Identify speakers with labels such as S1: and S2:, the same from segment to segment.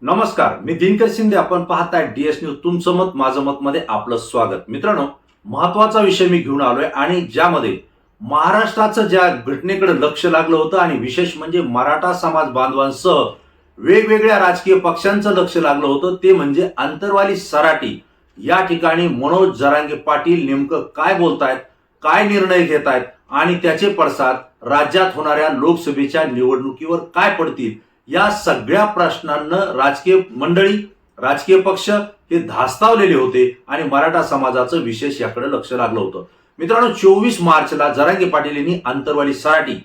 S1: नमस्कार, मी दिनकर शिंदे. आपण पाहताय डीएस न्यूज. तुमचं मत माझं मत मध्ये आपलं स्वागत. मित्रांनो, महत्वाचा विषय मी घेऊन आलोय आणि ज्यामध्ये महाराष्ट्राचं ज्या घटनेकडे लक्ष लागलं होतं आणि विशेष म्हणजे मराठा समाज बांधवांसह वेगवेगळ्या राजकीय पक्षांचं लक्ष लागलं होतं ते म्हणजे आंतरवाली सराटी. या ठिकाणी मनोज जरांगे पाटील नेमकं काय बोलतायत, काय निर्णय घेत आहेत आणि त्याचे पडसाद राज्यात होणाऱ्या लोकसभेच्या निवडणुकीवर काय पडतील, या सगळ्या प्रश्नांना राजकीय मंडळी, राजकीय पक्ष हे धास्तावलेले होते आणि मराठा समाजाचं विशेष याकडे लक्ष लागलं होतं. मित्रांनो, 24 मार्चला जरांगे पाटील यांनी आंतरवाली सराटी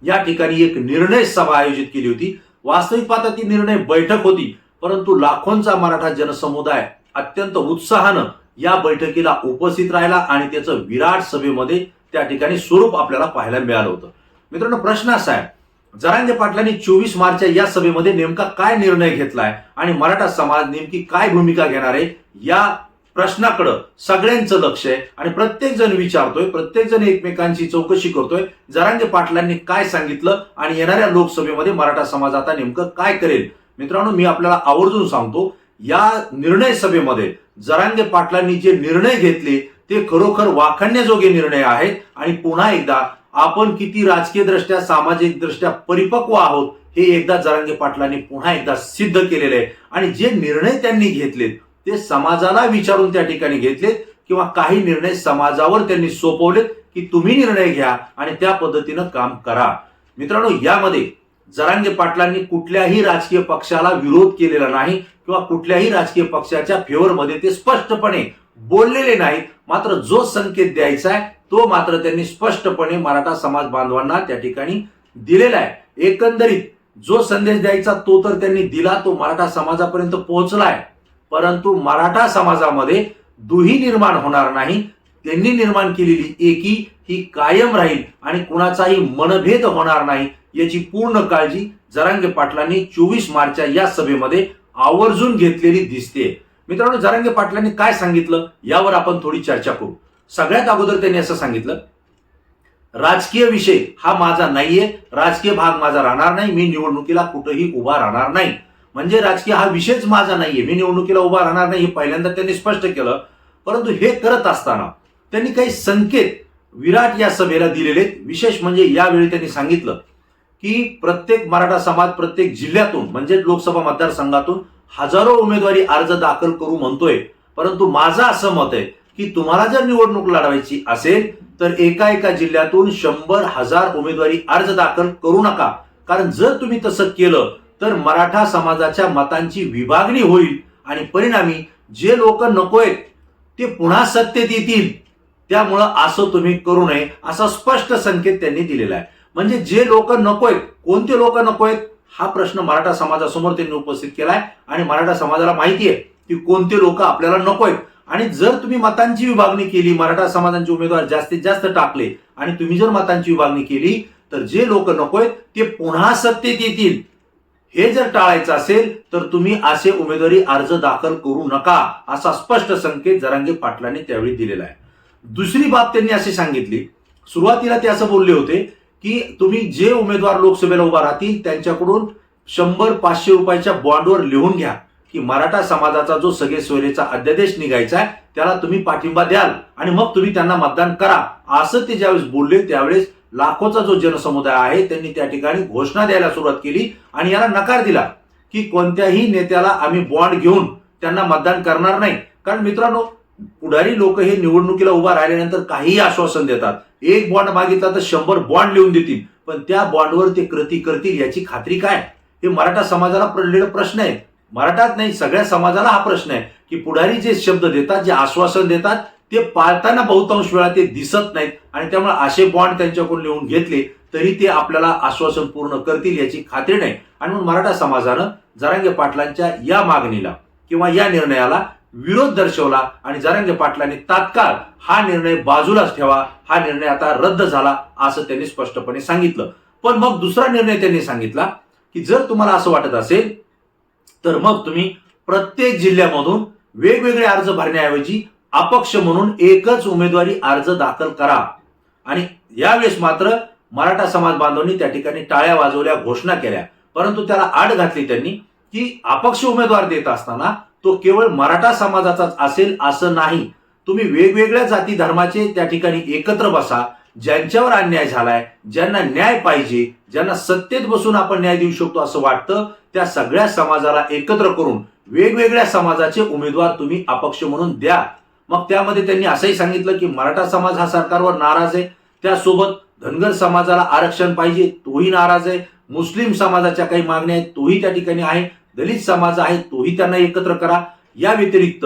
S1: या ठिकाणी एक निर्णय सभा आयोजित केली होती. वास्तविक पाहता ती निर्णय बैठक होती, परंतु लाखोंचा मराठा जनसमुदाय अत्यंत उत्साहानं या बैठकीला उपस्थित राहिला आणि त्याचं विराट सभेमध्ये त्या ठिकाणी स्वरूप आपल्याला पाहायला मिळालं होतं. मित्रांनो, प्रश्न असा आहे, जरांगे पाटलांनी 24 मार्चच्या या सभेमध्ये नेमका काय निर्णय घेतलाय आणि मराठा समाज नेमकी काय भूमिका घेणार आहे, या प्रश्नाकडे सगळ्यांचं लक्ष आहे आणि प्रत्येक जण विचारतोय, प्रत्येक जण एकमेकांची चौकशी करतोय. जरांगे पाटलांनी काय सांगितलं आणि येणाऱ्या लोकसभेमध्ये मराठा समाज आता नेमकं काय करेल. मित्रांनो, मी आपल्याला आवर्जून सांगतो, या निर्णय सभेमध्ये जरांगे पाटलांनी जे निर्णय घेतले ते खरोखर वाखाणण्याजोगे निर्णय आहेत आणि पुन्हा एकदा आपण किती राजकीय दृष्ट्या, सामाजिक दृष्ट्या परिपक्व आहोत हे एकदा जरांगे पाटलांनी पुन्हा एकदा सिद्ध केलेले आहे. आणि जे निर्णय त्यांनी घेतलेत ते समाजाला विचारून त्या ठिकाणी घेतलेत किंवा काही निर्णय समाजावर त्यांनी सोपवलेत की तुम्ही निर्णय घ्या आणि त्या पद्धतीनं काम करा. मित्रांनो, यामध्ये जरांगे पाटलांनी कुठल्याही राजकीय पक्षाला विरोध केलेला नाही किंवा कुठल्याही राजकीय पक्षाच्या फेवरमध्ये ते स्पष्टपणे बोललेले नाहीत. मात्र जो संकेत द्यायचा आहे तो मात्र त्यांनी स्पष्टपणे मराठा समाज बांधवांना त्या ठिकाणी दिलेला आहे. एकंदरीत जो संदेश द्यायचा तो तर त्यांनी दिला, तो मराठा समाजापर्यंत पोहोचलाय, परंतु मराठा समाजामध्ये दुही निर्माण होणार नाही. त्यांनी निर्माण केलेली एकी ही कायम राहील आणि कुणाचाही मनभेद होणार नाही याची पूर्ण काळजी जरांगे पाटलांनी 24 मार्चच्या या सभेमध्ये आवर्जून घेतलेली दिसते. मित्रांनो, जरांगे पाटलांनी काय सांगितलं यावर आपण थोडी चर्चा करू. सगळ्यात अगोदर त्यांनी असं सांगितलं, राजकीय विषय हा माझा नाहीये, राजकीय भाग माझा राहणार नाही, मी निवडणुकीला कुठेही उभा राहणार नाही. म्हणजे राजकीय हा विषयच माझा नाहीये, मी निवडणुकीला उभा राहणार नाही हे पहिल्यांदा त्यांनी स्पष्ट केलं. परंतु हे करत असताना त्यांनी काही संकेत विराट या सभेला दिलेले. विशेष म्हणजे यावेळी त्यांनी सांगितलं की प्रत्येक मराठा समाज प्रत्येक जिल्ह्यातून म्हणजे लोकसभा मतदारसंघातून हजारो उमेदवारी अर्ज दाखल करू म्हणतोय, परंतु माझं असं मत आहे की तुम्हाला जर निवडणूक लढवायची असेल तर एका एका जिल्ह्यातून 100,000 उमेदवारी अर्ज दाखल करू नका. कारण जर तुम्ही तसं केलं तर मराठा समाजाच्या मतांची विभागणी होईल आणि परिणामी जे लोक नकोयत ते पुन्हा सत्तेत येतील. त्यामुळं असं तुम्ही करू नये असा स्पष्ट संकेत त्यांनी दिलेला आहे. म्हणजे जे लोक नकोयत, कोणते लोक नकोयत हा प्रश्न मराठा समाजासमोर त्यांनी उपस्थित केलाय आणि मराठा समाजाला माहिती आहे की कोणते लोक आपल्याला नकोयत. आणि जर तुम्ही मतांची विभागणी केली, मराठा समाजाचे उमेदवार जास्तीत जास्त टाकले आणि तुम्ही जर मतांची विभागणी केली तर जे लोक नकोयत ते पुन्हा सत्तेत येतील. हे जर टाळायचं असेल तर तुम्ही असे उमेदवारी अर्ज दाखल करू नका असा स्पष्ट संकेत जरांगे पाटलांनी त्यावेळी दिलेला आहे. दुसरी बाब त्यांनी अशी सांगितली, सुरुवातीला ते असं बोलले होते की तुम्ही जे उमेदवार लोकसभेला उभा राहतील त्यांच्याकडून 100-500 रुपयाच्या बॉन्डवर लिहून घ्या की मराठा समाजाचा जो सगळे सोयरेचा अध्यादेश निघायचा आहे त्याला तुम्ही पाठिंबा द्याल आणि मग तुम्ही त्यांना मतदान करा. असं ते ज्यावेळेस बोलले त्यावेळेस लाखोचा जो जनसमुदाय आहे त्यांनी त्या ठिकाणी घोषणा द्यायला सुरुवात केली आणि याला नकार दिला की कोणत्याही नेत्याला आम्ही बॉन्ड घेऊन त्यांना मतदान करणार नाही. कारण मित्रांनो, पुढारी लोक हे निवडणुकीला उभा राहिल्यानंतर काहीही आश्वासन देतात. एक बॉन्ड मागितला तर 100 बॉन्ड लिहून देतील, पण त्या बॉन्डवर ते कृती करतील याची खात्री काय? हे मराठा समाजाला पडलेला प्रश्न आहे. मराठात नाही, सगळ्या समाजाला हा प्रश्न आहे की पुढारी जे शब्द देतात, जे आश्वासन देतात ते पाळताना बहुतांश वेळा ते दिसत नाहीत आणि त्यामुळे असे बॉन्ड त्यांच्याकडून लिहून घेतले तरी ते आपल्याला आश्वासन पूर्ण करतील याची खात्री नाही. आणि म्हणून मराठा समाजानं जरांगे पाटलांच्या या मागणीला किंवा या निर्णयाला विरोध दर्शवला आणि जरांगे पाटलांनी तात्काळ हा निर्णय बाजूलाच ठेवा, हा निर्णय आता रद्द झाला असं त्यांनी स्पष्टपणे सांगितलं. पण मग दुसरा निर्णय त्यांनी सांगितला की जर तुम्हाला असं वाटत असेल तर मग तुम्ही प्रत्येक जिल्ह्यामधून वेगवेगळे अर्ज भरण्याऐवजी अपक्ष म्हणून एकच उमेदवारी अर्ज दाखल करा. आणि यावेळेस मात्र मराठा समाज बांधवांनी त्या ठिकाणी टाळ्या वाजवल्या, घोषणा केल्या, परंतु त्याला आड घातली त्यांनी की अपक्ष उमेदवार देत असताना तो केवळ मराठा समाजाचाच असेल असं नाही. तुम्ही वेगवेगळ्या जाती धर्माचे त्या ठिकाणी एकत्र बसा. ज्यांच्यावर अन्याय झालाय, ज्यांना न्याय पाहिजे, ज्यांना सत्तेत बसून आपण न्याय देऊ शकतो असं वाटतं, त्या सगळ्या समाजाला एकत्र करून वेगवेगळ्या समाजाचे उमेदवार तुम्ही अपक्ष म्हणून द्या. मग त्यामध्ये त्यांनी असंही सांगितलं की मराठा समाज हा सरकारवर नाराज आहे, त्यासोबत धनगर समाजाला आरक्षण पाहिजे तोही नाराज आहे, मुस्लिम समाजाच्या काही मागण्या आहेत तोही त्या ठिकाणी आहे, दलित समाज आहे तोही त्यांना एकत्र करा. या व्यतिरिक्त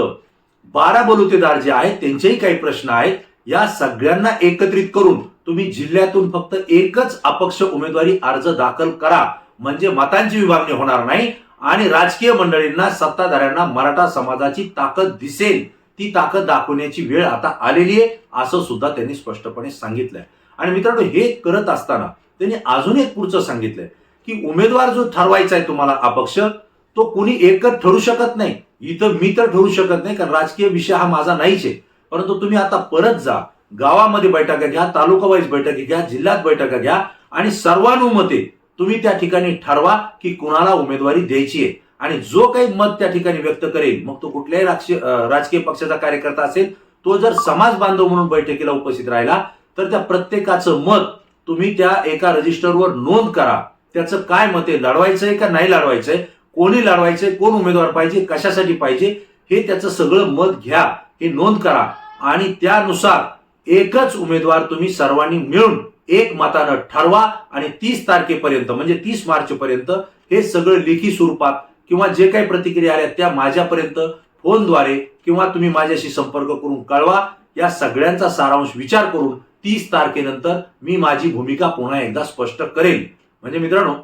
S1: 12 बलुतेदार जे आहेत त्यांचेही काही प्रश्न आहेत. या सगळ्यांना एकत्रित करून तुम्ही जिल्ह्यातून फक्त एकच अपक्ष उमेदवारी अर्ज दाखल करा. म्हणजे मतांची विभागणी होणार नाही आणि राजकीय मंडळींना, सत्ताधाऱ्यांना मराठा समाजाची ताकद दिसेल. ती ताकद दाखवण्याची वेळ आता आलेली आहे असं सुद्धा त्यांनी स्पष्टपणे सांगितलंय. आणि मित्रांनो, हे करत असताना त्यांनी अजून एक पुढचं सांगितलंय की उमेदवार जो ठरवायचा आहे तुम्हाला अपक्ष, तो कुणी एकच ठरू शकत नाही. इथं मी तर ठरू शकत नाही, कारण राजकीय विषय हा माझा नाहीच आहे. परंतु तुम्ही आता परत जा, गावामध्ये बैठका घ्या, तालुका वाईज बैठकी घ्या, जिल्ह्यात बैठका घ्या आणि सर्वानुमते तुम्ही त्या ठिकाणी ठरवा की कुणाला उमेदवारी द्यायची आहे. आणि जो काही मत त्या ठिकाणी व्यक्त करेल, मग तो कुठल्याही राजकीय पक्षाचा कार्यकर्ता असेल, तो जर समाज बांधव म्हणून बैठकीला उपस्थित राहिला तर त्या प्रत्येकाचं मत तुम्ही त्या एका रजिस्टरवर नोंद करा. त्याचं काय मत आहे, लढवायचंय का नाही लढवायचंय, कोणी लढवायचंय, कोण उमेदवार पाहिजे, कशासाठी पाहिजे, हे त्याचं सगळं मत घ्या, हे नोंद करा आणि त्यानुसार एकच उमेदवार तुम्ही सर्वांनी मिळून एक मतानं ठरवा. आणि 30 तारखेपर्यंत म्हणजे 30 मार्च पर्यंत हे सगळं लेखी स्वरूपात किंवा जे काही प्रतिक्रिया आल्या त्या माझ्यापर्यंत फोनद्वारे किंवा तुम्ही माझ्याशी संपर्क करून कळवा. या सगळ्यांचा सारांश विचार करून 30 तारखेनंतर मी माझी भूमिका पुन्हा एकदा स्पष्ट करेन. म्हणजे मित्रांनो,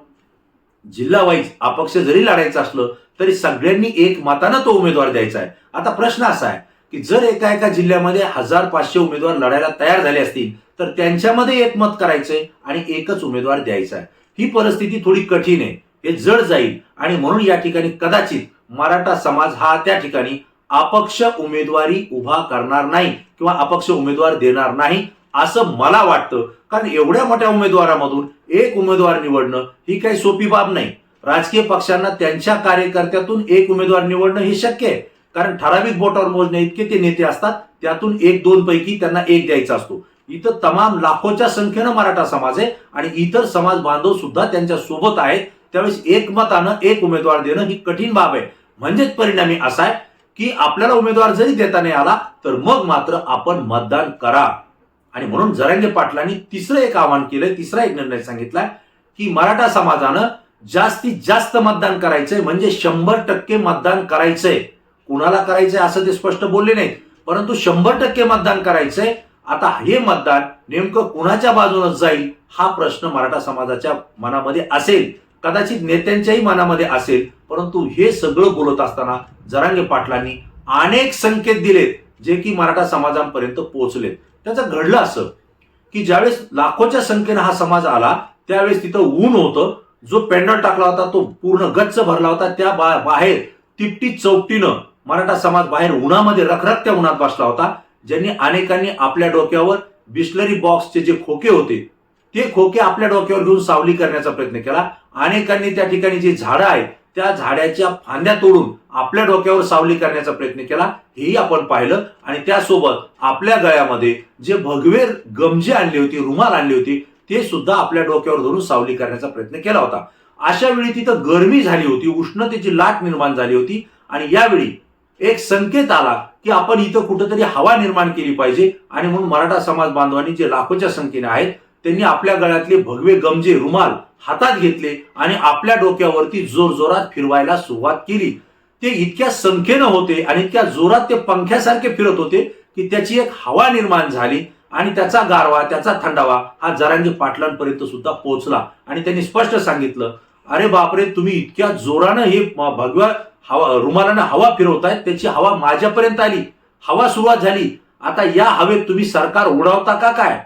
S1: जिल्हा वाईज अपक्ष जरी लढायचं असलं तरी सगळ्यांनी एक मतानं तो उमेदवार द्यायचा आहे. आता प्रश्न असा आहे की जर एका जिल्ह्यामध्ये 1500 उमेदवार लढायला तयार झाले असतील तर त्यांच्यामध्ये एक मत करायचंय आणि एकच उमेदवार द्यायचा आहे. ही परिस्थिती थोडी कठीण आहे, हे जड जाईल आणि म्हणून या ठिकाणी कदाचित मराठा समाज हा त्या ठिकाणी अपक्ष उमेदवारी उभा करणार नाही किंवा अपक्ष उमेदवार देणार नाही असं मला वाटतं. कारण एवढ्या मोठ्या उमेदवारामधून एक उमेदवार निवडणं ही काही सोपी बाब नाही. राजकीय पक्षांना त्यांच्या कार्यकर्त्यातून एक उमेदवार निवडणं हे शक्य आहे, कारण ठराविक बोटावर मोजणे इतके ते नेते असतात, त्यातून 1-2 पैकी त्यांना एक द्यायचा असतो. इथं तमाम लाखोच्या संख्येनं मराठा समाज आहे आणि इतर समाज बांधव सुद्धा त्यांच्या सोबत आहेत. त्यावेळेस एकमतानं एक उमेदवार देणं ही कठीण बाब आहे. म्हणजेच परिणामी असा आहे की आपल्याला उमेदवार जरी देता नाही आला तर मग मात्र आपण मतदान करा. आणि म्हणून जरांगे पाटलांनी तिसरं एक आवाहन केलंय, तिसरा एक निर्णय सांगितलाय की मराठा समाजानं जास्तीत जास्त मतदान करायचंय, म्हणजे 100% मतदान करायचंय. कुणाला करायचंय असं ते स्पष्ट बोलले नाहीत, परंतु 100% मतदान करायचंय. आता हे मतदान नेमकं कुणाच्या बाजूने जाईल हा प्रश्न मराठा समाजाच्या मनामध्ये असेल, कदाचित नेत्यांच्याही मनामध्ये असेल. परंतु हे सगळं बोलत असताना जरांगे पाटलांनी अनेक संकेत दिलेत जे की मराठा समाजापर्यंत पोहोचलेत. त्याचं घडलं असं की ज्यावेळेस लाखोच्या संख्येनं हा समाज आला त्यावेळेस तिथं ऊन होतं. जो पेंडॉल टाकला होता तो पूर्ण गच्च भरला होता. त्या बाहेर तिपटी चौकटीनं मराठा समाज बाहेर उन्हामध्ये रखरखत्या उन्हात बसला होता. ज्यांनी अनेकांनी आपल्या डोक्यावर बिस्लरी बॉक्सचे जे खोके होते ते खोके आपल्या डोक्यावर घेऊन सावली करण्याचा प्रयत्न केला. अनेकांनी त्या ठिकाणी जे झाडं आहेत त्या झाडाच्या फांद्या तोडून आपल्या डोक्यावर सावली करण्याचा प्रयत्न केला, हेही आपण पाहिलं. आणि त्यासोबत आपल्या गळ्यामध्ये जे भगवे गमजे आणली होती, रुमाल आणली होती, ते सुद्धा आपल्या डोक्यावर धरून सावली करण्याचा प्रयत्न केला होता. अशा वेळी तिथं गरमी झाली होती, उष्णतेची लाट निर्माण झाली होती. आणि यावेळी एक संकेत आला की आपण इथं कुठंतरी हवा निर्माण केली पाहिजे. आणि म्हणून मराठा समाज बांधवांनी जे लाखोच्या संख्येने आहेत त्यांनी आपल्या गळ्यातले भगवे गमजे, रुमाल हातात घेतले आणि आपल्या डोक्यावरती जोरजोरात फिरवायला सुरुवात केली. ते इतक्या संख्येनं होते आणि इतक्या जोरात ते पंख्यासारखे फिरत होते की त्याची एक हवा निर्माण झाली आणि त्याचा गारवा, त्याचा थंडावा हा जरांगे पाटलांपर्यंत सुद्धा पोहोचला. आणि त्यांनी स्पष्ट सांगितलं, अरे बापरे, तुम्ही इतक्या जोरानं हे भगव्या रुमालानं हवा फिरवतायत, त्याची हवा माझ्यापर्यंत आली, हवा सुरुवात झाली. आता या हवेत तुम्ही सरकार उडवता का काय?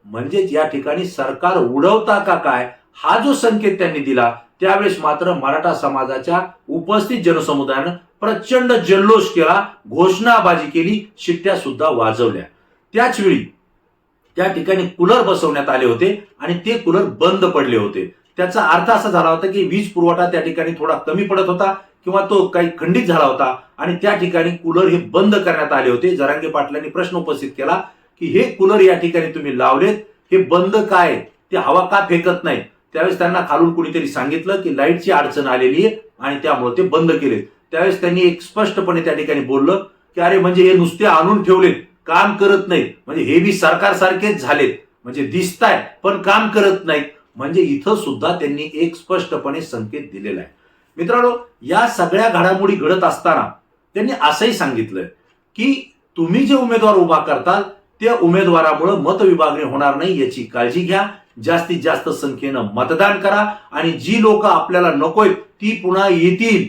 S1: म्हणजेच या ठिकाणी सरकार उडवता का काय हा जो संकेत त्यांनी दिला, त्यावेळेस मात्र मराठा समाजाच्या उपस्थित जनसमुदायानं प्रचंड जल्लोष केला, घोषणाबाजी केली, शिट्ट्या सुद्धा वाजवल्या. त्याच वेळी त्या ठिकाणी कूलर बसवण्यात आले होते आणि ते कूलर बंद पडले होते. त्याचा अर्थ असा झाला होता की वीज पुरवठा त्या ठिकाणी थोडा कमी पडत होता किंवा तो काही खंडित झाला होता आणि त्या ठिकाणी कूलर हे बंद करण्यात आले होते. जरांगे पाटलांनी प्रश्न उपस्थित केला की हे कूलर या ठिकाणी तुम्ही लावलेत, हे बंद काय, ते हवा का फेकत नाही? त्यावेळेस त्यांना खालून कुणीतरी सांगितलं की लाईटची अडचण आलेली आहे आणि त्यामुळे ते बंद केलेत. त्यावेळेस त्यांनी एक स्पष्टपणे त्या ठिकाणी बोललं की अरे म्हणजे हे नुसते आणून ठेवलेत, काम करत नाहीत, म्हणजे हे बी सरकारसारखेच झालेत, म्हणजे दिसताय पण काम करत नाहीत. म्हणजे इथं सुद्धा त्यांनी एक स्पष्टपणे संकेत दिलेला आहे. मित्रांनो, या सगळ्या घडामोडी घडत असताना त्यांनी असंही सांगितलंय की तुम्ही जे उमेदवार उभा करताल त्या उमेदवारामुळे मतविभागणी होणार नाही याची काळजी घ्या. जास्तीत जास्त संख्येनं मतदान करा आणि जी लोक आपल्याला नकोय ती पुन्हा येतील,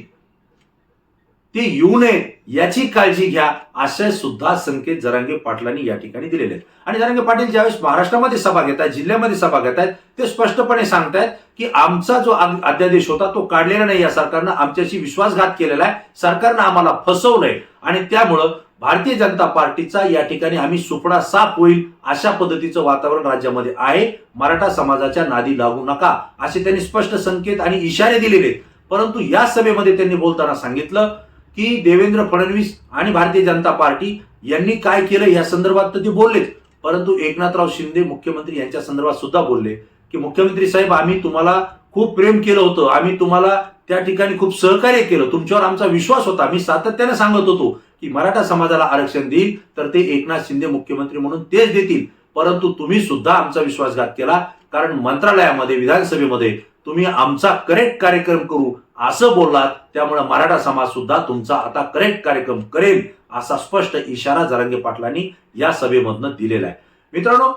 S1: ते येऊ नये याची काळजी घ्या, असे सुद्धा संकेत जरांगे पाटलांनी या ठिकाणी दिलेले आहेत. आणि जरांगे पाटील ज्यावेळेस महाराष्ट्रामध्ये सभा घेत आहेत, जिल्ह्यामध्ये सभा घेत आहेत, ते स्पष्टपणे सांगतायत की आमचा जो अध्यादेश होता तो काढलेला नाही, या सरकारनं आमच्याशी विश्वासघात केलेला आहे, सरकारनं आम्हाला फसवलंय आणि त्यामुळं भारतीय जनता पार्टीचा या ठिकाणी आम्ही सुपडा साफ होईल अशा पद्धतीचं वातावरण राज्यामध्ये आहे. मराठा समाजाच्या नादी लागू नका असे त्यांनी स्पष्ट संकेत आणि इशारे दिलेले आहेत. परंतु या सभेमध्ये त्यांनी बोलताना सांगितलं की देवेंद्र फडणवीस आणि भारतीय जनता पार्टी यांनी काय केलं या संदर्भात तर ते बोललेत, परंतु एकनाथराव शिंदे मुख्यमंत्री यांच्या संदर्भात सुद्धा बोलले की मुख्यमंत्री साहेब, आम्ही तुम्हाला खूप प्रेम केलं होतं, आम्ही तुम्हाला त्या ठिकाणी खूप सहकार्य केलं, तुमच्यावर आमचा विश्वास होता, मी सातत्याने सांगत होतो की मराठा समाजाला आरक्षण देईल तर ते एकनाथ शिंदे मुख्यमंत्री म्हणून तेच देतील, परंतु तुम्ही सुद्धा आमचा विश्वासघात केला, कारण मंत्रालयामध्ये विधानसभेमध्ये तुम्ही आमचा करेक्ट कार्यक्रम करू असं बोललात, त्यामुळे मराठा समाज सुद्धा तुमचा आता करेक्ट कार्यक्रम करेल असा स्पष्ट इशारा जरांगे पाटलांनी या सभेमधनं दिलेला आहे. मित्रांनो,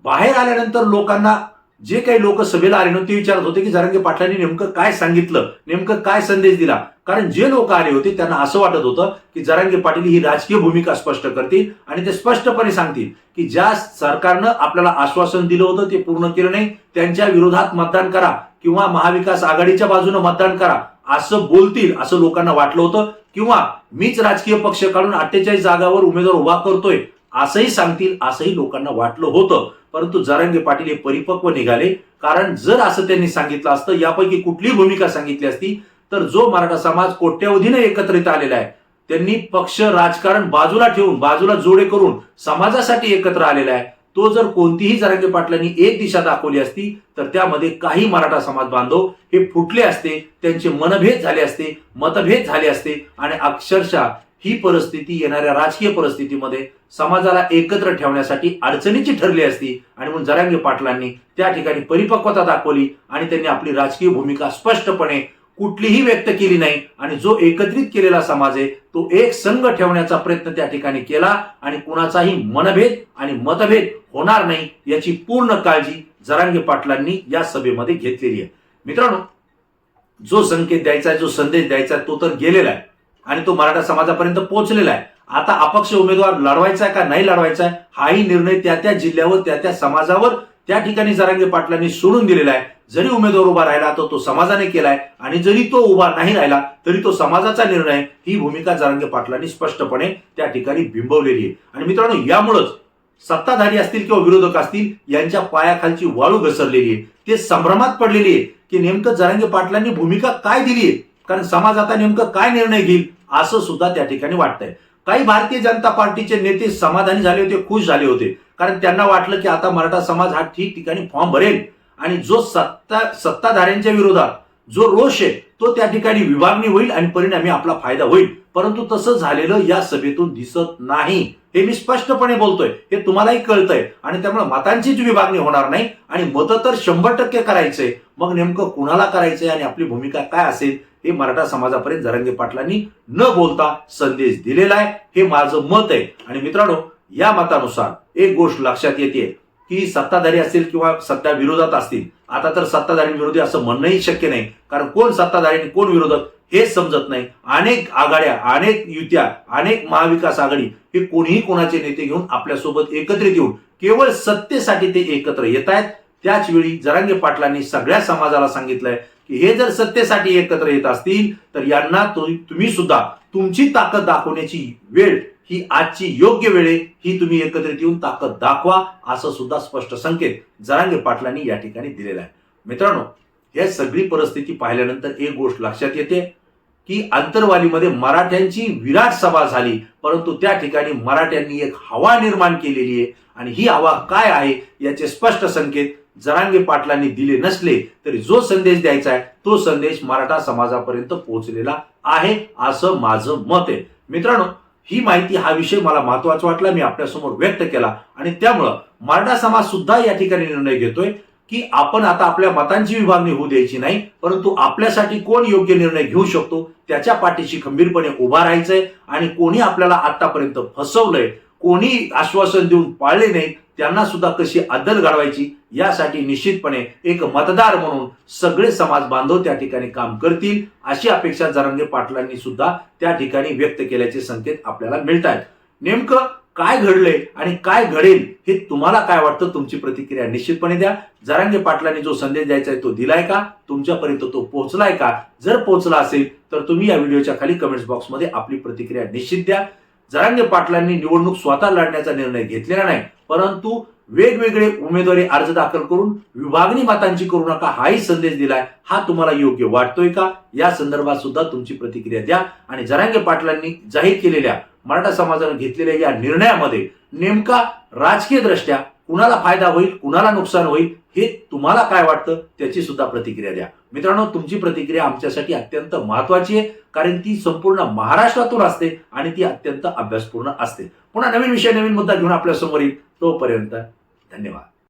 S1: बाहेर आल्यानंतर लोकांना जे काही लोक सभेला आले नव्हते ते विचारत होते की जरांगे पाटलांनी नेमकं काय सांगितलं, नेमकं काय संदेश दिला, कारण जे लोक आले होते त्यांना असं वाटत होतं की जरांगे पाटील ही राजकीय भूमिका स्पष्ट करतील आणि ते स्पष्टपणे सांगतील की ज्या सरकारनं आपल्याला आश्वासन दिलं होतं ते पूर्ण केलं नाही, त्यांच्या विरोधात मतदान करा किंवा महाविकास आघाडीच्या बाजूने मतदान करा असं बोलतील असं लोकांना वाटलं होतं, किंवा मीच राजकीय पक्ष काढून 48 जागावर उमेदवार उभा करतोय असंही सांगतील असंही लोकांना वाटलं होतं. परंतु जरांगे पाटील हे परिपक्व निघाले, कारण जर असं त्यांनी सांगितलं असतं, यापैकी कुठलीही भूमिका सांगितली असती तर जो मराठा समाज कोट्यवधीने एकत्रित आलेला आहे, त्यांनी पक्ष राजकारण बाजूला ठेवून बाजूला जोडे करून समाजासाठी एकत्र आलेला आहे, तो जर कोणतीही जरांगे पाटलांनी एक दिशा दाखवली असती तर त्यामध्ये काही मराठा समाज बांधव हे फुटले असते, त्यांचे मनभेद झाले असते, मतभेद झाले असते आणि अक्षरशः ही परिस्थिती येणाऱ्या राजकीय परिस्थितीमध्ये समाजाला एकत्र ठेवण्यासाठी अडचणीची ठरली असती. आणि म्हणून जरांगे पाटलांनी त्या ठिकाणी परिपक्वता दाखवली आणि त्यांनी आपली राजकीय भूमिका स्पष्टपणे कुठलीही व्यक्त केली नाही आणि जो एकत्रित केलेला समाज आहे तो एक संघ ठेवण्याचा प्रयत्न त्या ठिकाणी केला आणि कुणाचाही मनभेद आणि मतभेद होणार नाही याची पूर्ण काळजी जरांगे पाटलांनी या सभेमध्ये घेतलेली आहे. मित्रांनो, जो संकेत द्यायचा आहे, जो संदेश द्यायचा आहे तो तर गेलेला आहे आणि तो मराठा समाजापर्यंत पोहोचलेला आहे. आता अपक्ष उमेदवार लढवायचा आहे का नाही लढवायचा आहे हाही निर्णय त्या त्या जिल्ह्यावर त्या त्या समाजावर त्या ठिकाणी जरांगे पाटलांनी सोडून दिलेला आहे. जरी उमेदवार उभा राहिला तर तो समाजाने केलाय आणि जरी तो उभा नाही राहिला तरी तो समाजाचा निर्णय, ही भूमिका जरांगे पाटलांनी स्पष्टपणे त्या ठिकाणी बिंबवलेली आहे. आणि मित्रांनो, यामुळेच सत्ताधारी असतील किंवा विरोधक असतील यांच्या पायाखालची वाळू घसरलेली आहे, ते संभ्रमात पडलेली आहे की नेमकं जरांगे पाटलांनी भूमिका काय दिली आहे, कारण समाज आता नेमकं काय निर्णय घेईल असं सुद्धा त्या ठिकाणी वाटतंय. काही भारतीय जनता पार्टीचे नेते समाधानी झाले होते, खुश झाले होते, कारण त्यांना वाटलं की आता मराठा समाज हा ठिकठिकाणी फॉर्म भरेल आणि जो सत्ताधाऱ्यांच्या विरोधात जो रोष आहे तो त्या ठिकाणी विभागणी होईल आणि परिणामी आपला फायदा होईल. परंतु तसं झालेलं या सभेतून दिसत नाही, हे मी स्पष्टपणे बोलतोय, हे तुम्हालाही कळतंय. आणि त्यामुळे मतांचीच विभागणी होणार नाही आणि मतं तर 100% करायचंय. मग नेमकं कुणाला करायचंय आणि आपली भूमिका काय असेल हे मराठा समाजापर्यंत जरांगे पाटलांनी न बोलता संदेश दिलेला आहे, हे माझं मत आहे. आणि मित्रांनो, या मतानुसार एक गोष्ट लक्षात येते की सत्ताधारी असतील किंवा सत्ता विरोधात असतील, आता तर सत्ताधारी विरोधी असं म्हणणंही शक्य नाही, कारण कोण सत्ताधारी आणि कोण विरोधक हेच समजत नाही. अनेक आघाड्या, अनेक युत्या, अनेक महाविकास आघाडी हे कोणीही कोणाचे नेते घेऊन आपल्यासोबत एकत्रित येऊन केवळ सत्तेसाठी ते एकत्र येत आहेत. त्याच वेळी जरांगे पाटलांनी सगळ्या समाजाला सांगितलंय की हे जर सत्तेसाठी एकत्र येत असतील तर यांना तुम्ही सुद्धा तुमची ताकद दाखवण्याची वेळ ही आजची योग्य वेळ आहे, ही तुम्ही एकत्रित येऊन ताकद दाखवा असं सुद्धा स्पष्ट संकेत जरांगे पाटलांनी या ठिकाणी दिलेला आहे. मित्रांनो, या सगळी परिस्थिती पाहिल्यानंतर एक गोष्ट लक्षात येते की आंतरवालीमध्ये मराठ्यांची विराट सभा झाली, परंतु त्या ठिकाणी मराठ्यांनी एक हवा निर्माण केलेली आहे आणि ही हवा काय आहे याचे स्पष्ट संकेत जरांगे पाटलांनी दिले नसले तरी जो संदेश द्यायचा आहे तो संदेश मराठा समाजापर्यंत पोहोचलेला आहे असं माझं मत आहे. मित्रांनो, ही माहिती, हा विषय मला महत्वाचा वाटला, मी आपल्यासमोर व्यक्त केला आणि त्यामुळं मराठा समाज सुद्धा या ठिकाणी निर्णय घेतोय की आपण आता आपल्या मतांची विभागणी होऊ द्यायची नाही, परंतु आपल्यासाठी कोण योग्य निर्णय घेऊ शकतो त्याच्या पाठीशी खंबीरपणे उभा राहायचंय आणि कोणी आपल्याला आतापर्यंत फसवलंय, कोणी आश्वासन देऊन पाळले नाही, त्यांना सुद्धा कशी अद्दल घडवायची यासाठी निश्चितपणे एक मतदार म्हणून सगळे समाज बांधव त्या ठिकाणी काम करतील अशी अपेक्षा जरांगे पाटलांनी सुद्धा त्या ठिकाणी व्यक्त केल्याचे संकेत आपल्याला मिळत आहेत. नेमकं काय घडलंय आणि काय घडेल हे तुम्हाला काय वाटतं? तुमची प्रतिक्रिया निश्चितपणे द्या. जरांगे पाटलांनी जो संदेश द्यायचा आहे तो दिलाय का? तुमच्यापर्यंत तो पोहोचलाय का? जर पोहोचला असेल तर तुम्ही या व्हिडिओच्या खाली कमेंट्स बॉक्समध्ये आपली प्रतिक्रिया निश्चित द्या. जरांगे पाटलांनी निवडणूक स्वतः लढण्याचा निर्णय घेतलेला नाही, परंतु वेगवेगळे उमेदवारी अर्ज दाखल करून विभागणी मतांची करू नका हाही संदेश दिलाय. हा तुम्हाला योग्य वाटतोय का? या संदर्भात सुद्धा तुमची प्रतिक्रिया द्या. आणि जरांगे पाटलांनी जाहीर केलेल्या मराठा समाजाने घेतलेल्या या निर्णयामध्ये नेमका राजकीय दृष्ट्या कुणाला फायदा होईल, कुणाला नुकसान होईल, हे तुम्हाला काय वाटतं त्याची सुद्धा प्रतिक्रिया द्या. मित्रांनो, तुमची प्रतिक्रिया आमच्यासाठी अत्यंत महत्वाची आहे, कारण ती संपूर्ण महाराष्ट्रातून असते आणि ती अत्यंत अभ्यासपूर्ण असते. पुन्हा नवीन विषय, नवीन मुद्दा घेऊन आपल्या समोर येईल. तोपर्यंत धन्यवाद.